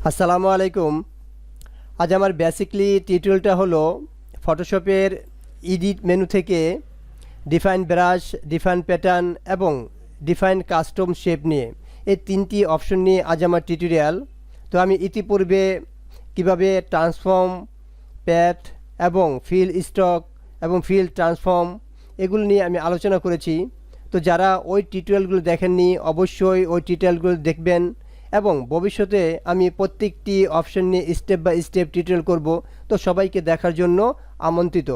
আসসালামু আলাইকুম। আজ আমার বেসিকলি টিউটোরিয়ালটা হলো ফটোশপের এডিট মেনু থেকে ডিফাইন ব্রাশ, ডিফাইন প্যাটার্ন এবং ডিফাইন কাস্টম শেপ নিয়ে এই তিনটি অপশন নিয়ে আজ আমার টিউটোরিয়াল। তো আমি ইতিপূর্বে কিভাবে ট্রান্সফর্ম, প্যাথ এবং ফিল স্টক এবং ফিল ট্রান্সফর্ম এগুলো নিয়ে আমি আলোচনা করেছি। তো যারা ওই টিউটোরিয়ালগুলো দেখেননি অবশ্যই ওই টিউটোরিয়ালগুলো দেখবেন এবং ভবিষ্যতে আমি প্রত্যেকটি অপশন নিয়ে স্টেপ বাই স্টেপ টিউটোরিয়াল করব। তো সবাইকে দেখার জন্য আমন্ত্রিত।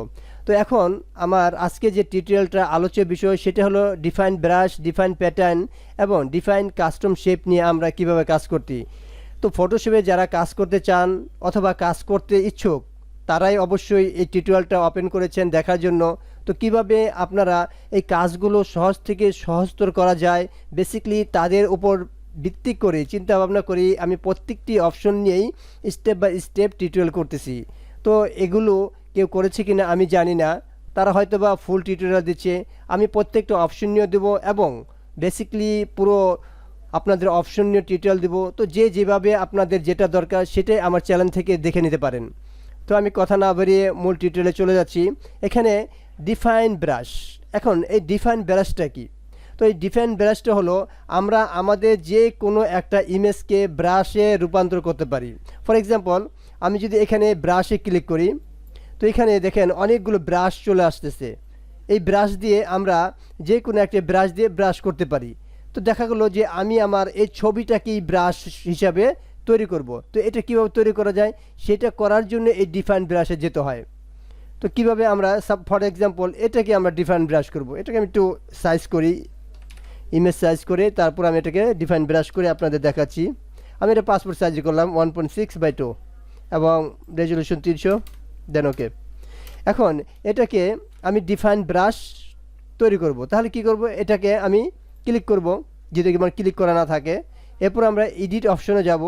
তো এখন আমার আজকে যে টিউটোরিয়ালটা আলোচ্য বিষয় সেটা হলো ডিফাইন ব্রাশ, ডিফাইন প্যাটার্ন এবং ডিফাইন কাস্টম শেপ নিয়ে আমরা কিভাবে কাজ করতে। তো ফটোশপে যারা কাজ করতে চান অথবা কাজ করতে ইচ্ছুক তারাই অবশ্যই এই টিউটোরিয়ালটা ওপেন করেছেন দেখার জন্য। তো কিভাবে আপনারা এই কাজগুলো সহজ থেকে সহজতর করা যায় বেসিক্যালি তাদের উপর ভিত্তি করে চিন্তা ভাবনা করি আমি প্রত্যেকটি অপশন নিয়েই স্টেপ বাই স্টেপ টিউটোরিয়াল করতেছি। তো এগুলো কেউ করেছে কিনা আমি জানি না, তারা হয়তো বা ফুল টিউটোরিয়াল দিচ্ছে, আমি প্রত্যেকটা অপশন নিয়ে দেবো এবং বেসিক্যালি পুরো আপনাদের অপশন নিয়ে টিউটোরিয়াল দেবো। তো যে যেভাবে আপনাদের যেটা দরকার সেটাই আমার চ্যানেল থেকে দেখে নিতে পারেন। তো আমি কথা না বাড়িয়ে মূল টিউটোরিয়ালে চলে যাচ্ছি। এখানে ডিফাইন ব্রাশ, এখন এই ডিফাইন ব্রাশটা কি? তো এই ডিফাইন ব্রাশটা হলো আমরা আমাদের যে কোনো একটা ইমেজকে ব্রাশে রূপান্তর করতে পারি। ফর এক্সাম্পল আমি যদি এখানে ব্রাশে ক্লিক করি তো এখানে দেখেন অনেকগুলো ব্রাশ চলে আসতেছে। এই ব্রাশ দিয়ে আমরা যে কোনো একটা ব্রাশ দিয়ে ব্রাশ করতে পারি। তো দেখা গেলো যে আমি আমার এই ছবিটাকেই ব্রাশ হিসাবে তৈরি করব। তো এটা কীভাবে তৈরি করা যায় সেটা করার জন্য এই ডিফাইন ব্রাশে যেতে হয়। তো কিভাবে আমরা ফর এক্সাম্পল এটাকে আমরা ডিফাইন ব্রাশ করব, এটাকে আমি একটু সাইজ করি, ইমেজ সাইজ করে তারপর আমি এটাকে ডিফাইন ব্রাশ করে আপনাদের দেখাচ্ছি। আমি এটা পাসপোর্ট সাইজ করলাম 1.6/2 এবং রেজলিউশন 300, দেন ওকে। এখন এটাকে আমি ডিফাইন ব্রাশ তৈরি করব। তাহলে কি করব, এটাকে আমি ক্লিক করব যদি আমার ক্লিক করা না থাকে। এরপর আমরা এডিট অপশনে যাব।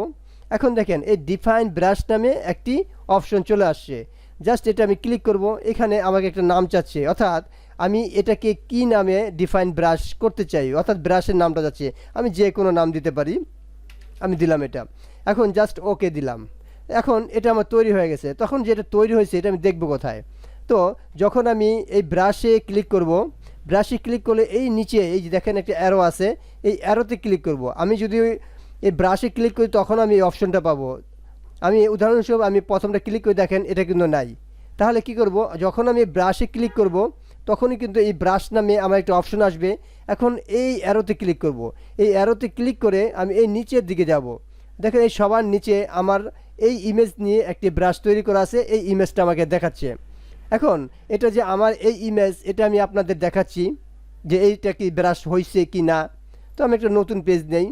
এখন দেখেন এই ডিফাইন ব্রাশ নামে একটি অপশন চলে আসছে। জাস্ট এটা আমি ক্লিক করব, এখানে আমাকে একটা নাম চাচ্ছে, অর্থাৎ আমি এটাকে কি নামে ডিফাইন ব্রাশ করতে চাই, অর্থাৎ ব্রাশের নামটা যাচ্ছে। আমি যে কোনো নাম দিতে পারি, আমি দিলাম এটা। এখন জাস্ট ওকে দিলাম। এখন এটা আমার তৈরি হয়ে গেছে। তখন যেটা তৈরি হয়েছে এটা আমি দেখব কোথায়? তো যখন আমি এই ব্রাশে ক্লিক করব, ব্রাশে ক্লিক করলে এই নিচে এই যে দেখেন একটা অ্যারো আছে, এই অ্যারোতে ক্লিক করব। আমি যদি এই ব্রাশে ক্লিক করি তখন আমি এই অপশনটা পাবো। আমি উদাহরণস্বরূপ আমি প্রথমটা ক্লিক করে দেখেন এটা কিন্তু নাই। তাহলে কি করব, যখন আমি ব্রাশে ক্লিক করব তখনই কিন্তু এই ব্রাশ নামে আমার একটা অপশন আসবে। এখন এই অ্যারোতে ক্লিক করব। এই অ্যারোতে ক্লিক করে আমি এই নিচের দিকে যাব। দেখেন এই সবার নিচে আমার এই ইমেজ নিয়ে একটি ব্রাশ তৈরি করা আছে, এই ইমেজটা আমাকে দেখাচ্ছে। এখন এটা যে আমার এই ইমেজ এটা আমি আপনাদের দেখাচ্ছি যে এইটা কি ব্রাশ হয়েছে কি না। তো আমি একটা নতুন পেজ নেই,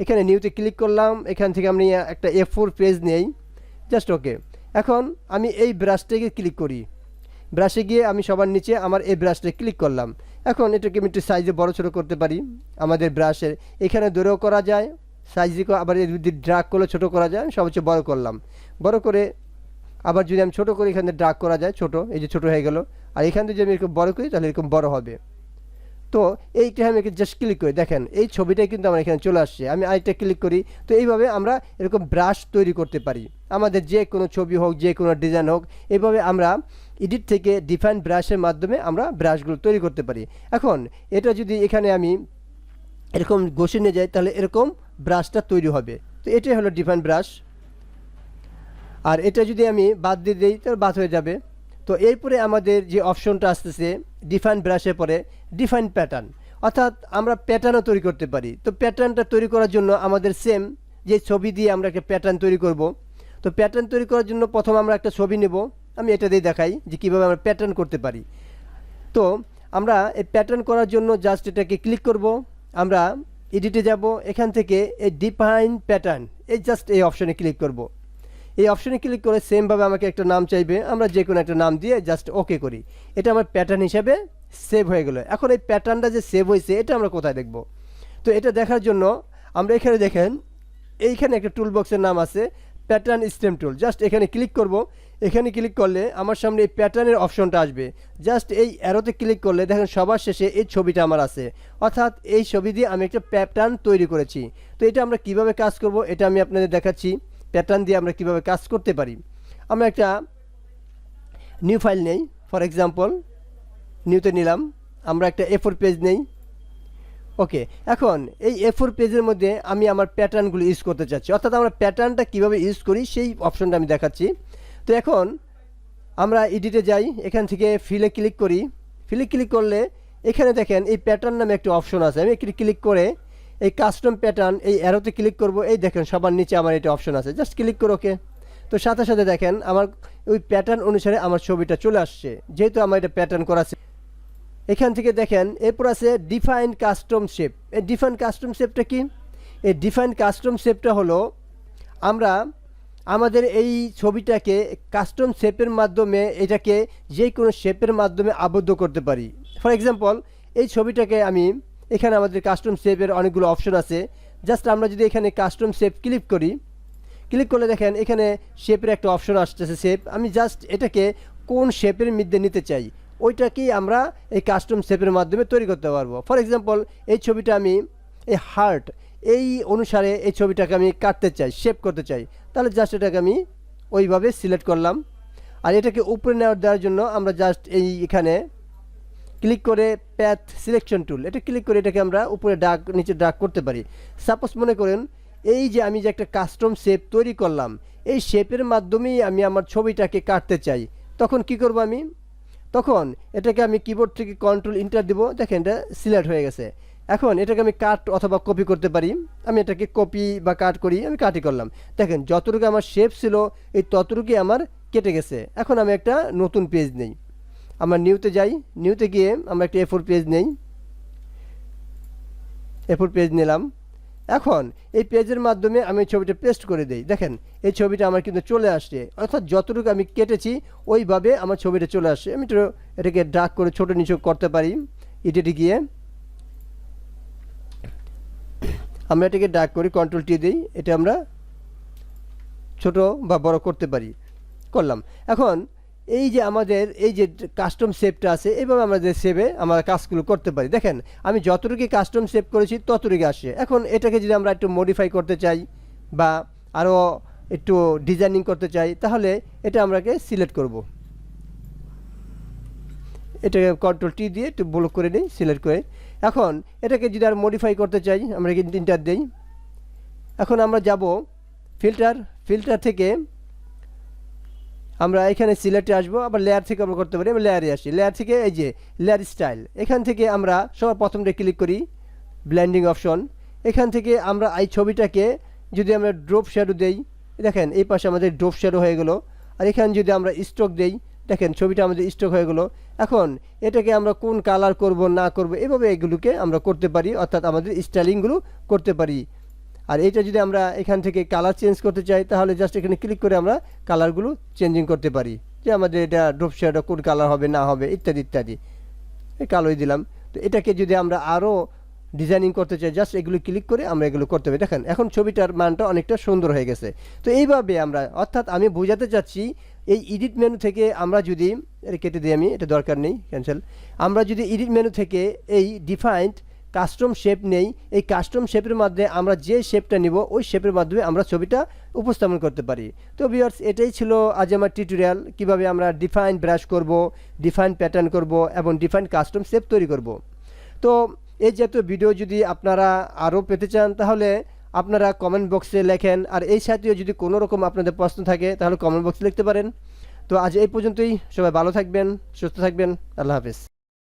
এখানে নিউতে ক্লিক করলাম, এখান থেকে আমি একটা A4 পেজ নেই, জাস্ট ওকে। এখন আমি এই ব্রাশটাকে ক্লিক করি, ব্রাশে গিয়ে আমি সবার নিচে আমার এই ব্রাশটা ক্লিক করলাম। এখন এটাকে আমি একটু সাইজে বড় ছোটো করতে পারি। আমাদের ব্রাশের এখানে দূরেও করা যায়, সাইজে আবার যদি ড্রাগ করলে ছোটো করা যায়, আমি সবচেয়ে বড় করলাম। বড় করে আবার যদি আমি ছোটো করি এখানে ড্রাগ করা যায়, ছোটো, এই যে ছোটো হয়ে গেল। আর এখান থেকে যদি আমি এরকম বড় করি তাহলে এরকম বড় হবে। তো এইটা আমি জাস্ট ক্লিক করি, দেখেন এই ছবিটাই কিন্তু আমার এখানে চলে আসছে। আমি আরেকটা ক্লিক করি। তো এইভাবে আমরা এরকম ব্রাশ তৈরি করতে পারি, আমাদের যে কোনো ছবি হোক, যে কোনো ডিজাইন হোক, এইভাবে আমরা এডিট থেকে ডিফাইন ব্রাশের মাধ্যমে আমরা ব্রাশগুলো তৈরি করতে পারি। এখন এটা যদি এখানে আমি এরকম ঘষে নিয়ে যাই তাহলে এরকম ব্রাশটা তৈরি হবে। তো এটাই হলো ডিফাইন ব্রাশ। আর এটা যদি আমি বাদ দিয়ে দিই তাহলে বাদ হয়ে যাবে। তো এরপরে আমাদের যে অপশনটা আসতেছে ডিফাইন ব্রাশের পরে ডিফাইন প্যাটার্ন, অর্থাৎ আমরা প্যাটার্নও তৈরি করতে পারি। তো প্যাটার্নটা তৈরি করার জন্য আমাদের সেম যে ছবি দিয়ে আমরা একটা প্যাটার্ন তৈরি করব। তো প্যাটার্ন তৈরি করার জন্য প্রথম আমরা একটা ছবি নেব, আমি এটা দিয়ে দেখাই যে কীভাবে আমরা প্যাটার্ন করতে পারি। তো আমরা এই প্যাটার্ন করার জন্য জাস্ট এটাকে ক্লিক করব, আমরা এডিটে যাব, এখান থেকে এই ডিফাইন প্যাটার্ন এই জাস্ট এই অপশনে ক্লিক করব। এই অপশনে ক্লিক করে সেমভাবে আমাকে একটা নাম চাইবে, আমরা যে কোনো একটা নাম দিয়ে জাস্ট ওকে করি। এটা আমার প্যাটার্ন হিসাবে সেভ হয়ে গেল। এখন এই প্যাটার্নটা যে সেভ হয়েছে এটা আমরা কোথায় দেখব? তো এটা দেখার জন্য আমরা এখানে দেখেন এইখানে একটা টুল বক্সের নাম আছে প্যাটার্ন স্টেম টুল, জাস্ট এখানে ক্লিক করব। এখানে ক্লিক করলে আমার সামনে এই প্যাটার্নের অপশনটা আসবে। জাস্ট এই অ্যারোতে ক্লিক করলে দেখেন সবার শেষে এই ছবিটা আমার আছে, অর্থাৎ এই ছবি দিয়ে আমি একটা প্যাটার্ন তৈরি করেছি। তো এটা আমরা কিভাবে কাজ করব এটা আমি আপনাদের দেখাচ্ছি, প্যাটার্ন দিয়ে আমরা কিভাবে কাজ করতে পারি। আমরা একটা নিউ ফাইল নেই, ফর এক্সাম্পল নিউতে নিলাম, আমরা একটা A4 পেজ নেই। ওকে, এখন এই A4 পেজের মধ্যে আমি আমার প্যাটার্নগুলো ইউজ করতে চাচ্ছি, অর্থাৎ আমরা প্যাটার্নটা কীভাবে ইউজ করি সেই অপশনটা আমি দেখাচ্ছি। তো এখন আমরা এডিটে যাই, এখান থেকে ফিলে ক্লিক করি। ফিলে ক্লিক করলে এখানে দেখেন এই প্যাটার্ন নামে একটা অপশন আছে। আমি একটু ক্লিক করে এই কাস্টম প্যাটার্ন এই অ্যারোতে ক্লিক করব। এই দেখেন সবার নিচে আমার এটা অপশন আছে, জাস্ট ক্লিক করে ওকে। তো সাথে সাথে দেখেন আমার ওই প্যাটার্ন অনুসারে আমার ছবিটা চলে আসছে, যেহেতু আমার এটা প্যাটার্ন করা আছে। এখান থেকে দেখেন এরপর আছে ডিফাইন কাস্টম শেপ। এই ডিফাইন কাস্টম শেপটা কি? এই ডিফাইন কাস্টম শেপটা হলো আমরা আমাদের এই ছবিটাকে কাস্টম শেপের মাধ্যমে এটাকে যে কোনো শেপের মাধ্যমে আবদ্ধ করতে পারি। ফর এক্সাম্পল এই ছবিটাকে আমি এখানে আমাদের কাস্টম শেপের অনেকগুলো অপশন আছে। জাস্ট আমরা যদি এখানে কাস্টম শেপ ক্লিক করি, ক্লিক করলে দেখেন এখানে শেপের একটা অপশন আসতেছে শেপ। আমি জাস্ট এটাকে কোন শেপের মধ্যে নিতে চাই ওইটাকেই আমরা এই কাস্টম শেপের মাধ্যমে তৈরি করতে পারবো। ফর এক্সাম্পল এই ছবিটা আমি এই হার্ট এই অনুসারে এই ছবিটাকে আমি কাটতে চাই, শেপ করতে চাই, তাহলে জাস্ট এটাকে আমি ওইভাবে সিলেক্ট করলাম। আর এটাকে উপরে দেওয়ার জন্য আমরা জাস্ট এখানে ক্লিক করে প্যাথ সিলেকশন টুল, এটা ক্লিক করে এটাকে আমরা উপরে নিচে ড্রাগ করতে পারি। সাপোজ মনে করেন এই যে আমি যে একটা কাস্টম শেপ তৈরি করলাম, এই শেপের মাধ্যমেই আমি আমার ছবিটাকে কাটতে চাই, তখন কি করব আমি? তখন এটাকে আমি কিবোর্ড থেকে কন্ট্রোল ইন্টার দিব, দেখেন এটা সিলেক্ট হয়ে গেছে। এখন এটাকে আমি কাট অথবা কপি করতে পারি। আমি এটাকে কপি বা কাট করি, আমি কাটই করলাম। দেখেন যতটুকু আমার শেপ ছিল এই ততটুকুই আমার কেটে গেছে। এখন আমি একটা নতুন পেজ নেই, আমরা নিউতে যাই, নিউতে গিয়ে আমরা একটা A4 পেজ নেই, A4 পেজ নিলাম। এখন এই পেজের মাধ্যমে আমি ছবিটা পেস্ট করে দিই, দেখেন এই ছবিটা আমার কিন্তু চলে আসছে, অর্থাৎ যতটুকু আমি কেটেছি ওইভাবে আমার ছবিটা চলে আসছে। আমি এটাকে ড্রাগ করে ছোটো নিচু করতে পারি। এডিটে গিয়ে আমরা এটাকে ড্রাগ করি, কন্ট্রোল টি দিই, এটা আমরা ছোট বা বড় করতে পারি, করলাম। এখন এই যে আমাদের এই যে কাস্টম শেপটা আছে, এইভাবে আমাদের শেপে আমরা কাজগুলো করতে পারি। দেখেন আমি যতটুকু কাস্টম শেপ করেছি ততটুকু আসে। এখন এটাকে যদি আমরা একটু মডিফাই করতে চাই বা আরও একটু ডিজাইনিং করতে চাই, তাহলে এটা আমরাকে সিলেক্ট করব। এটাকে কন্ট্রোল টি দিয়ে একটু ব্লক করে নিই, সিলেক্ট করে। এখন এটাকে যদি আর মডিফাই করতে চাই আমরা ইন্টার দিই। এখন আমরা যাব ফিল্টার থেকে আমরা এখানে সিলেক্টে আসবো, আবার লেয়ার থেকে আমরা করতে পারি। আমি লেয়ারে আসি, লেয়ার থেকে এই যে লেয়ার স্টাইল, এখান থেকে আমরা সবার প্রথমটা ক্লিক করি ব্লেন্ডিং অপশন। এখান থেকে আমরা এই ছবিটাকে যদি আমরা ড্রপ শ্যাডো দেই, দেখেন এই পাশে আমাদের ড্রপ শ্যাডো হয়ে গেল। আর এখানে যদি আমরা স্ট্রোক দেই, দেখেন ছবিটা আমাদের স্ট্রোক হয়ে গেল। এখন এটাকে আমরা কোন কালার করব না করব এভাবে এগুলোকে আমরা করতে পারি, অর্থাৎ আমাদের স্টাইলিংগুলো করতে পারি। আর এটা যদি আমরা এখান থেকে কালার চেঞ্জ করতে চাই, তাহলে জাস্ট এখানে ক্লিক করে আমরা কালারগুলো চেঞ্জিং করতে পারি, যে আমাদের এটা ড্রপ শ্যাডো কোন কালার হবে না হবে ইত্যাদি ইত্যাদি। এই কালোই দিলাম। তো এটাকে যদি আমরা আরও ডিজাইনিং করতে চাই, জাস্ট এগুলো ক্লিক করে আমরা এগুলো করতে পারি। দেখেন এখন ছবিটার মানটা অনেকটা সুন্দর হয়ে গেছে। তো এইভাবে আমরা, অর্থাৎ আমি বোঝাতে চাচ্ছি এই এডিট মেনু থেকে আমরা যদি এটা কেটে দিই, আমি এটা দরকার নেই, ক্যান্সেল। আমরা যদি এডিট মেনু থেকে এই ডিফাইন্ড কাস্টম শেপ নেই, এই কাস্টম শেপের মাধ্যমে আমরা যে শেপটা নিব ওই শেপের মাধ্যমে আমরা ছবিটা উপস্থাপন করতে পারি। তো ভিউয়ার্স, এটাই ছিল আজ আমার টিউটোরিয়াল, কিভাবে আমরা ডিফাইন ব্রাশ করব, ডিফাইন প্যাটার্ন করব এবং ডিফাইন কাস্টম শেপ তৈরি করব। তো এই জাতীয় ভিডিও যদি আপনারা আরও পেতে চান তাহলে আপনারা কমেন্ট বক্সে লেখেন। আর এই সাথেও যদি কোনো রকম আপনাদের প্রশ্ন থাকে তাহলে কমেন্ট বক্সে লিখতে পারেন। তো আজ এই পর্যন্তই, সবাই ভালো থাকবেন, সুস্থ থাকবেন, আল্লাহ হাফেজ।